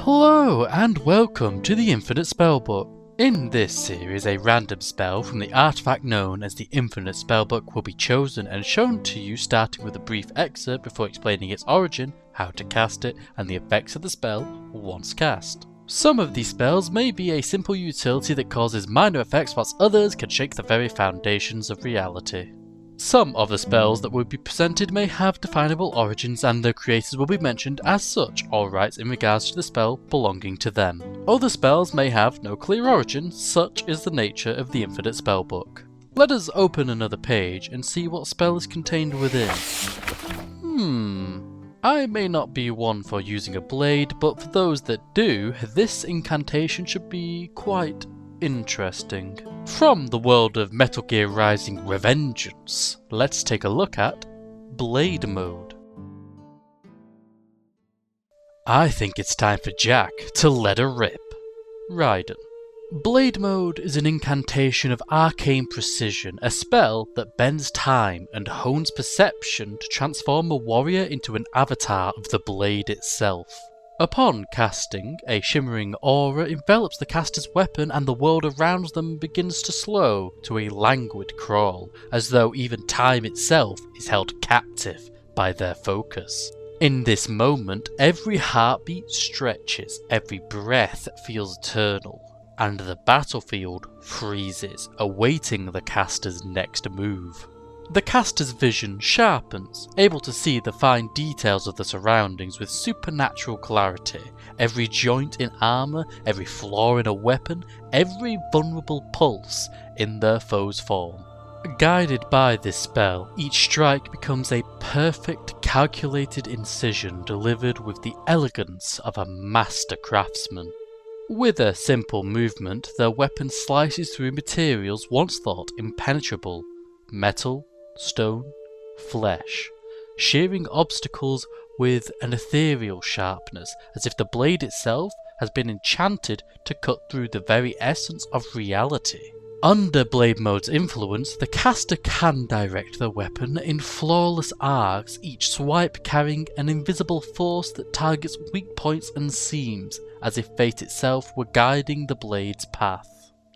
Hello and welcome to the Infinite Spellbook. In this series, a random spell from the artifact known as the Infinite Spellbook will be chosen and shown to you, starting with a brief excerpt before explaining its origin, how to cast it, and the effects of the spell once cast. Some of these spells may be a simple utility that causes minor effects, whilst others can shake the very foundations of reality. Some of the spells that will be presented may have definable origins and their creators will be mentioned as such or rights in regards to the spell belonging to them. Other spells may have no clear origin, such is the nature of the Infinite Spellbook. Let us open another page and see what spell is contained within. I may not be one for using a blade, but for those that do, this incantation should be quite interesting. From the world of Metal Gear Rising Revengeance, let's take a look at Blade Mode. I think it's time for Jack to let her rip. Raiden. Blade Mode is an incantation of arcane precision, a spell that bends time and hones perception to transform a warrior into an avatar of the blade itself. Upon casting, a shimmering aura envelops the caster's weapon and the world around them begins to slow to a languid crawl, as though even time itself is held captive by their focus. In this moment, every heartbeat stretches, every breath feels eternal, and the battlefield freezes, awaiting the caster's next move. The caster's vision sharpens, able to see the fine details of the surroundings with supernatural clarity. Every joint in armour, every flaw in a weapon, every vulnerable pulse in their foe's form. Guided by this spell, each strike becomes a perfect, calculated incision delivered with the elegance of a master craftsman. With a simple movement, their weapon slices through materials once thought impenetrable: metal, stone, flesh, shearing obstacles with an ethereal sharpness, as if the blade itself has been enchanted to cut through the very essence of reality. Under Blade Mode's influence, the caster can direct the weapon in flawless arcs, each swipe carrying an invisible force that targets weak points and seams, as if fate itself were guiding the blade's path.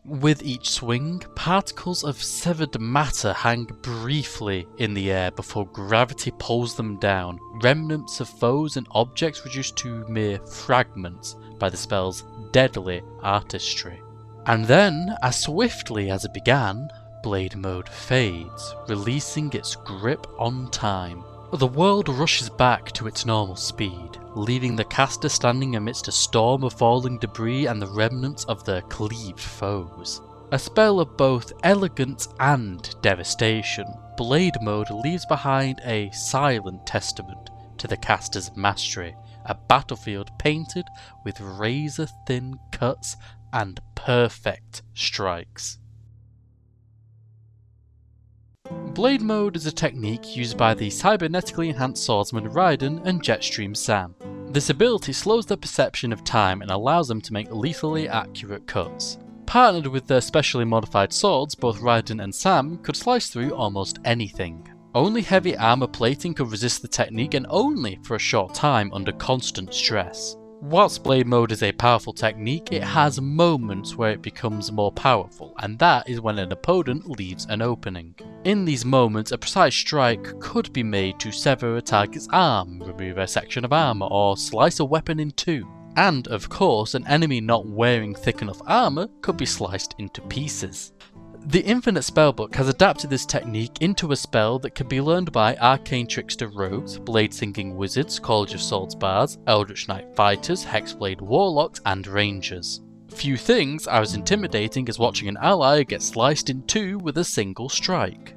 With each swing, particles of severed matter hang briefly in the air before gravity pulls them down, remnants of foes and objects reduced to mere fragments by the spell's deadly artistry. And then, as swiftly as it began, Blade Mode fades, releasing its grip on time. The world rushes back to its normal speed, leaving the caster standing amidst a storm of falling debris and the remnants of their cleaved foes. A spell of both elegance and devastation, Blade Mode leaves behind a silent testament to the caster's mastery, a battlefield painted with razor-thin cuts and perfect strikes. Blade Mode is a technique used by the cybernetically enhanced swordsman Raiden and Jetstream Sam. This ability slows their perception of time and allows them to make lethally accurate cuts. Partnered with their specially modified swords, both Raiden and Sam could slice through almost anything. Only heavy armor plating could resist the technique, and only for a short time under constant stress. Whilst Blade Mode is a powerful technique, it has moments where it becomes more powerful, and that is when an opponent leaves an opening. In these moments, a precise strike could be made to sever a target's arm, remove a section of armor, or slice a weapon in two. And of course, an enemy not wearing thick enough armor could be sliced into pieces. The Infinite Spellbook has adapted this technique into a spell that can be learned by arcane trickster rogues, blade-singing wizards, College of Swords bards, Eldritch Knight fighters, hexblade warlocks, and rangers. Few things are as intimidating as watching an ally get sliced in two with a single strike.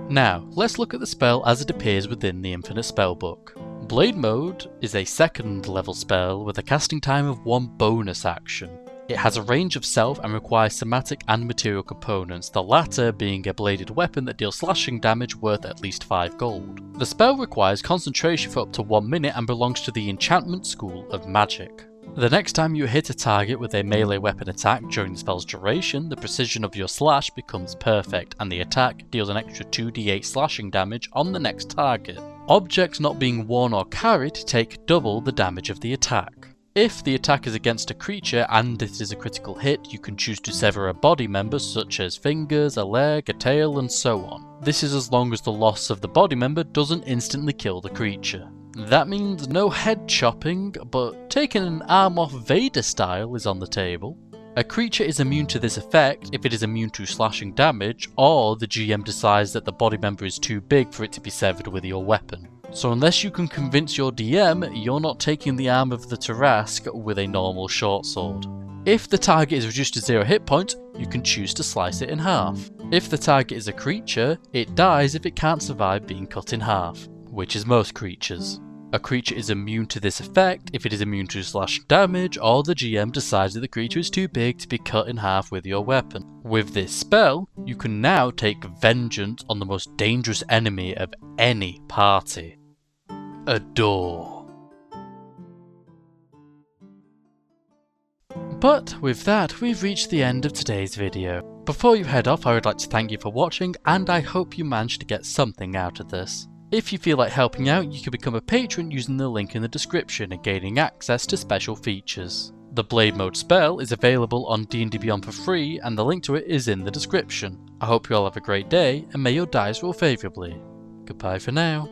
Now, let's look at the spell as it appears within the Infinite Spellbook. Blade Mode is a second level spell with a casting time of 1 bonus action. It has a range of self and requires somatic and material components, the latter being a bladed weapon that deals slashing damage worth at least 5 gold. The spell requires concentration for up to 1 minute and belongs to the Enchantment School of Magic. The next time you hit a target with a melee weapon attack during the spell's duration, the precision of your slash becomes perfect, and the attack deals an extra 2d8 slashing damage on the next target. Objects not being worn or carried take double the damage of the attack. If the attack is against a creature and it is a critical hit, you can choose to sever a body member such as fingers, a leg, a tail, and so on. This is as long as the loss of the body member doesn't instantly kill the creature. That means no head chopping, but taking an arm off Vader style is on the table. A creature is immune to this effect if it is immune to slashing damage, or the GM decides that the body member is too big for it to be severed with your weapon. So unless you can convince your DM, you're not taking the arm of the Tarrasque with a normal short sword. If the target is reduced to 0 hit points, you can choose to slice it in half. If the target is a creature, it dies if it can't survive being cut in half, which is most creatures. A creature is immune to this effect if it is immune to slash damage, or the GM decides that the creature is too big to be cut in half with your weapon. With this spell, you can now take vengeance on the most dangerous enemy of any party. A door. But with that, we've reached the end of today's video. Before you head off, I would like to thank you for watching, and I hope you managed to get something out of this. If you feel like helping out, you can become a patron using the link in the description and gaining access to special features. The Blade Mode spell is available on D&D Beyond for free, and the link to it is in the description. I hope you all have a great day, and may your dice roll favourably. Goodbye for now.